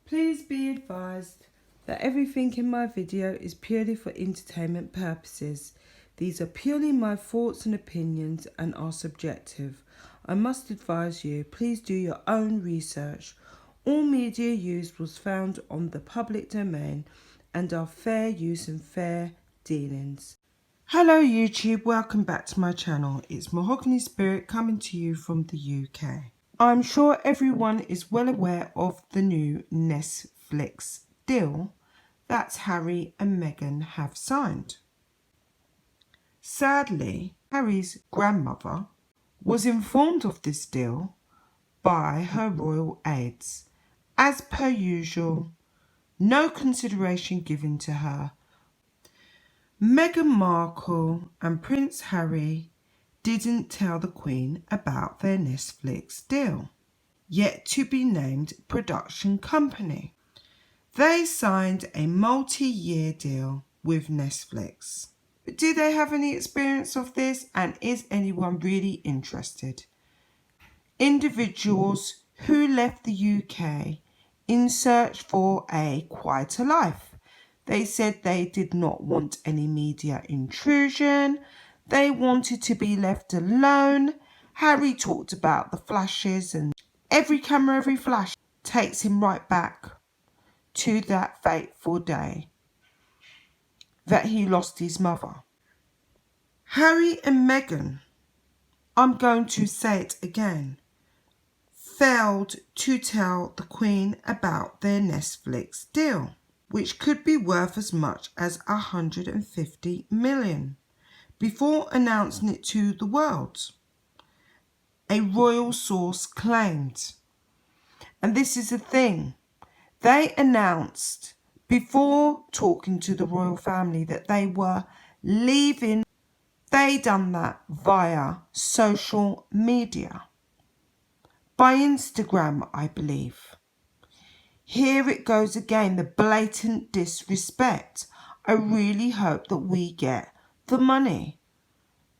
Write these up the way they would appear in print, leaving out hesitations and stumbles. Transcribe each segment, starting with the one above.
Please be advised that everything in my video is purely for entertainment purposes. These are purely my thoughts and opinions and are subjective. I must advise you, please do your own research. All media used was found on the public domain and are fair use and fair dealings. Hello YouTube, welcome back to my channel. It's Mahogany Spirit coming to you from the UK. I'm sure everyone is well aware of the new Netflix deal that Harry and Meghan have signed. Sadly, Harry's grandmother was informed of this deal by her royal aides. As per usual, no consideration given to her. Meghan Markle and Prince Harry didn't tell the Queen about their Netflix deal, yet to be named production company. They signed a multi-year deal with Netflix. But do they have any experience of this, and is anyone really interested? Individuals who left the UK in search for a quieter life. They said they did not want any media intrusion. They wanted to be left alone. Harry talked about the flashes, and every camera, every flash takes him right back to that fateful day that he lost his mother. Harry and Meghan, I'm going to say it again, failed to tell the Queen about their Netflix deal, which could be worth as much as 150 million. Before announcing it to the world, a royal source claimed. And this is the thing, they announced before talking to the royal family that they were leaving. They done that via social media, by Instagram, I believe. Here it goes again, the blatant disrespect. I really hope that we get the money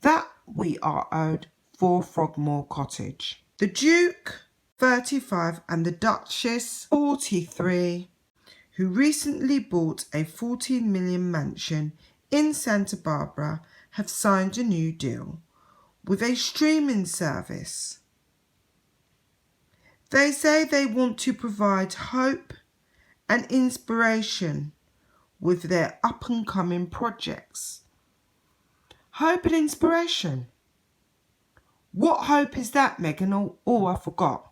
that we are owed for Frogmore Cottage. The Duke, 35, and the Duchess, 43, who recently bought a 14 million mansion in Santa Barbara, have signed a new deal with a streaming service. They say they want to provide hope and inspiration with their up-and-coming projects. Hope and inspiration. What hope is that, Meghan? Oh, I forgot.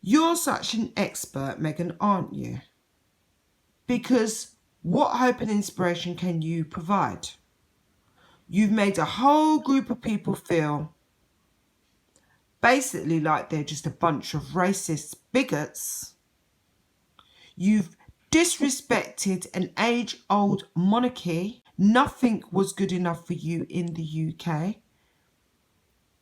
You're such an expert, Meghan, aren't you? Because what hope and inspiration can you provide? You've made a whole group of people feel basically like they're just a bunch of racist bigots. You've disrespected an age-old monarchy. Nothing was good enough for you in the UK.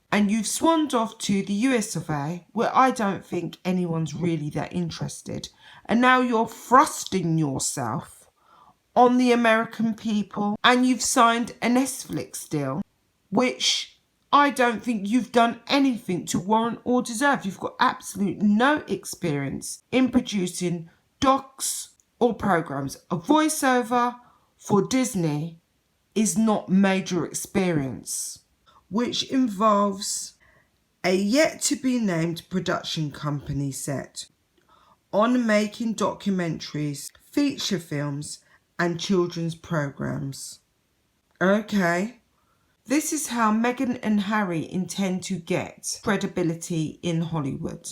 And you've swanned off to the US of A, where I don't think anyone's really that interested. And now you're thrusting yourself on the American people. And you've signed a Netflix deal, which I don't think you've done anything to warrant or deserve. You've got absolutely no experience in producing docs or programs. A voiceover for Disney is not major experience, which involves a yet-to-be-named production company set on making documentaries, feature films, and children's programs. Okay. This is how Meghan and Harry intend to get credibility in Hollywood.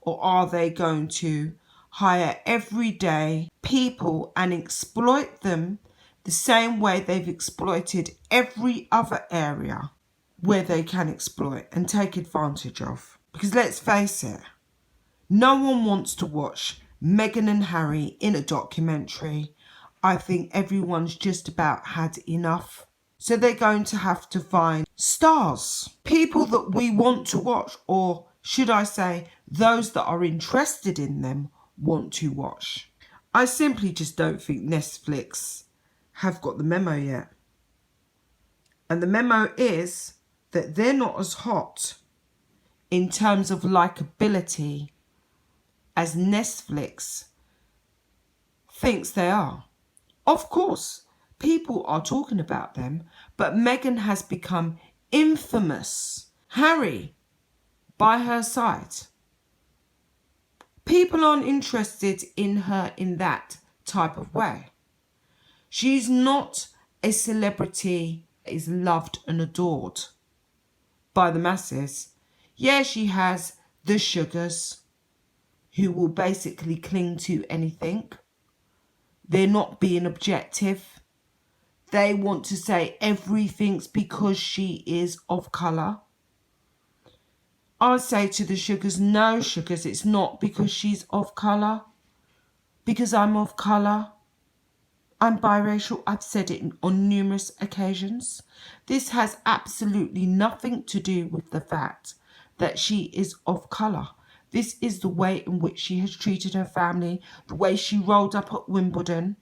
Or are they going to hire everyday people and exploit them the same way they've exploited every other area where they can exploit and take advantage of? Because let's face it, no one wants to watch Meghan and Harry in a documentary. I think everyone's just about had enough. So they're going to have to find stars, people that we want to watch, or should I say, those that are interested in them want to watch. I simply just don't think Netflix have got the memo yet. And the memo is that they're not as hot in terms of likability as Netflix thinks they are. Of course, people are talking about them, but Meghan has become infamous. Harry, by her side. People aren't interested in her in that type of way. She's not a celebrity that is loved and adored by the masses. Yeah, she has the sugars who will basically cling to anything. They're not being objective. They want to say everything's because she is of colour. I say to the sugars, no sugars, it's not because she's of colour. Because I'm of colour. I'm biracial. I've said it on numerous occasions. This has absolutely nothing to do with the fact that she is of colour. This is the way in which she has treated her family, the way she rolled up at Wimbledon,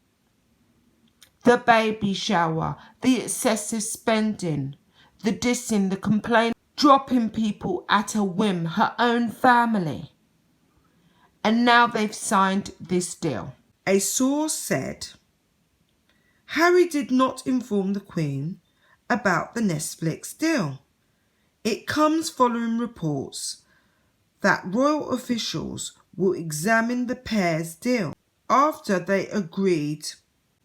the baby shower, the excessive spending, the dissing, the complaining, dropping people at a whim, her own family. And now they've signed this deal. A source said, Harry did not inform the Queen about the Netflix deal. It comes following reports that royal officials will examine the pair's deal after they agreed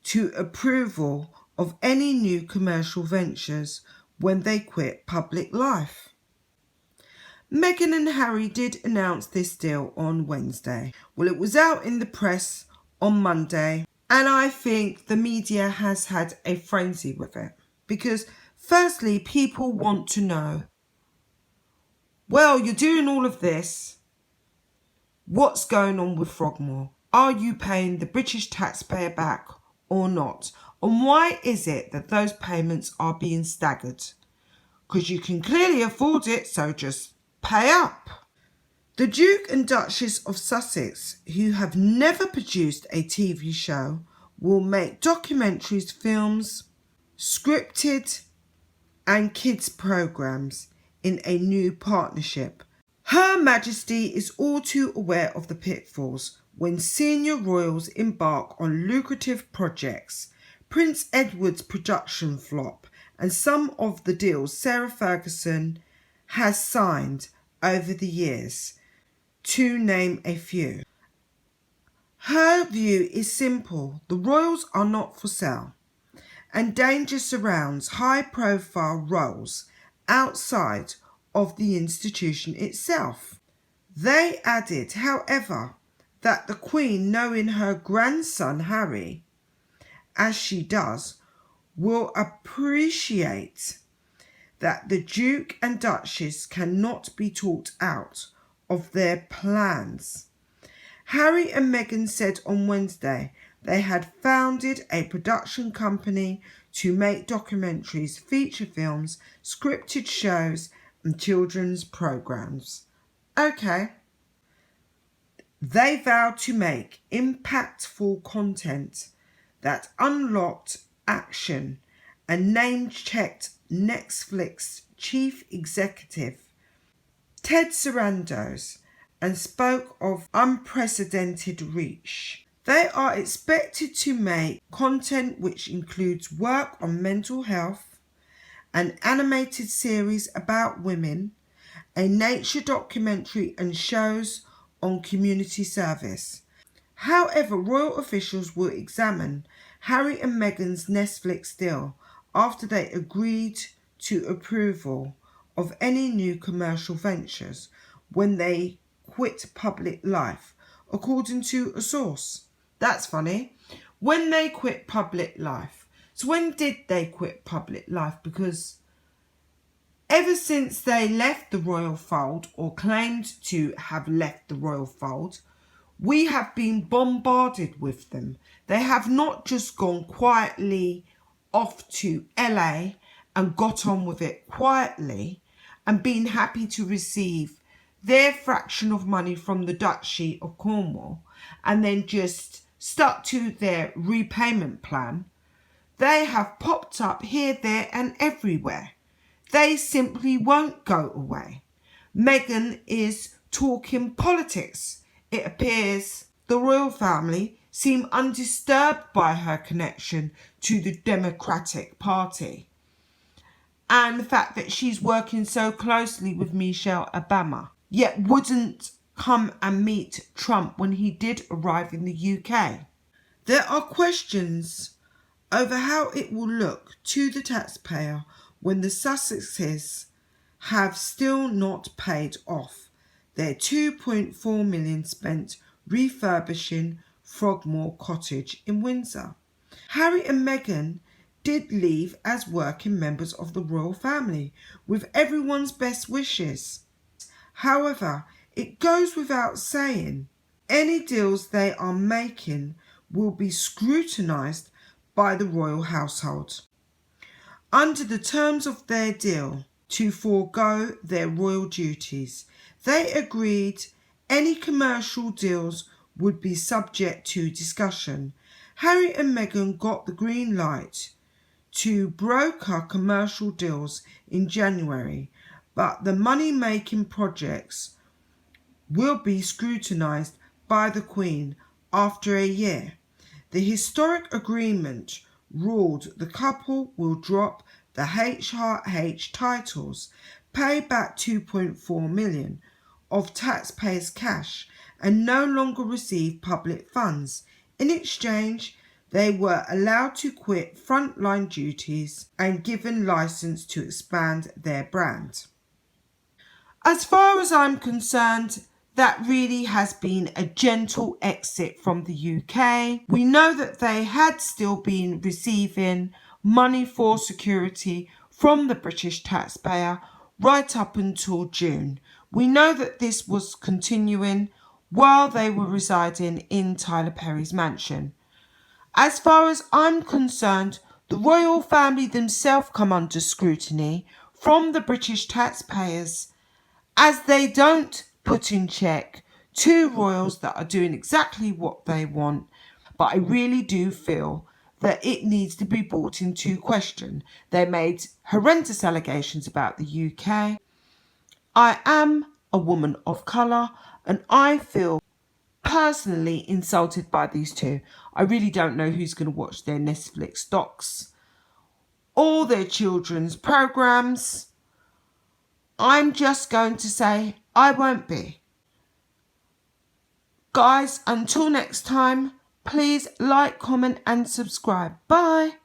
to approval of any new commercial ventures when they quit public life. Meghan and Harry did announce this deal on Wednesday. Well, it was out in the press on Monday, and I think the media has had a frenzy with it. Because firstly, people want to know, well, you're doing all of this. What's going on with Frogmore? Are you paying the British taxpayer back or not? And why is it that those payments are being staggered? Because you can clearly afford it, so just pay up. The Duke and Duchess of Sussex, who have never produced a TV show, will make documentaries, films, scripted and kids programmes in a new partnership. Her Majesty is all too aware of the pitfalls when senior royals embark on lucrative projects. Prince Edward's production flop and some of the deals Sarah Ferguson has signed over the years, to name a few. Her view is simple. The royals are not for sale, and danger surrounds high-profile roles outside of the institution itself. They added, however, that the Queen, knowing her grandson Harry, as she does, will appreciate that the Duke and Duchess cannot be talked out of their plans. Harry and Meghan said on Wednesday they had founded a production company to make documentaries, feature films, scripted shows and children's programmes. Okay. They vowed to make impactful content that unlocked action and name-checked Netflix chief executive Ted Sarandos and spoke of unprecedented reach. They are expected to make content which includes work on mental health, an animated series about women, a nature documentary and shows on community service. However, royal officials will examine Harry and Meghan's Netflix deal after they agreed to approval of any new commercial ventures when they quit public life, according to a source. That's funny. When they quit public life. So when did they quit public life? Because ever since they left the royal fold, or claimed to have left the royal fold, we have been bombarded with them. They have not just gone quietly off to LA and got on with it quietly and been happy to receive their fraction of money from the Duchy of Cornwall and then just stuck to their repayment plan. They have popped up here, there and everywhere. They simply won't go away. Meghan is talking politics. It appears the royal family seem undisturbed by her connection to the Democratic Party and the fact that she's working so closely with Michelle Obama, yet wouldn't come and meet Trump when he did arrive in the UK. There are questions over how it will look to the taxpayer when the Sussexes have still not paid off their $2.4 million spent refurbishing Frogmore Cottage in Windsor. Harry and Meghan did leave as working members of the royal family with everyone's best wishes. However, it goes without saying, any deals they are making will be scrutinised by the royal household. Under the terms of their deal to forego their royal duties, they agreed any commercial deals would be subject to discussion. Harry and Meghan got the green light to broker commercial deals in January, but the money-making projects will be scrutinised by the Queen after a year. The historic agreement ruled the couple will drop the HRH titles, pay back $2.4 million of taxpayers' cash, and no longer receive public funds. In exchange, they were allowed to quit frontline duties and given license to expand their brand. As far as I'm concerned, that really has been a gentle exit from the UK. We know that they had still been receiving money for security from the British taxpayer right up until June. We know that this was continuing while they were residing in Tyler Perry's mansion. As far as I'm concerned, the royal family themselves come under scrutiny from the British taxpayers, as they don't put in check two royals that are doing exactly what they want. But I really do feel that it needs to be brought into question. They made horrendous allegations about the UK. I am a woman of colour and I feel personally insulted by these two. I really don't know who's going to watch their Netflix docs or their children's programs. I'm just going to say I won't be. Guys, until next time, please like, comment and subscribe. Bye.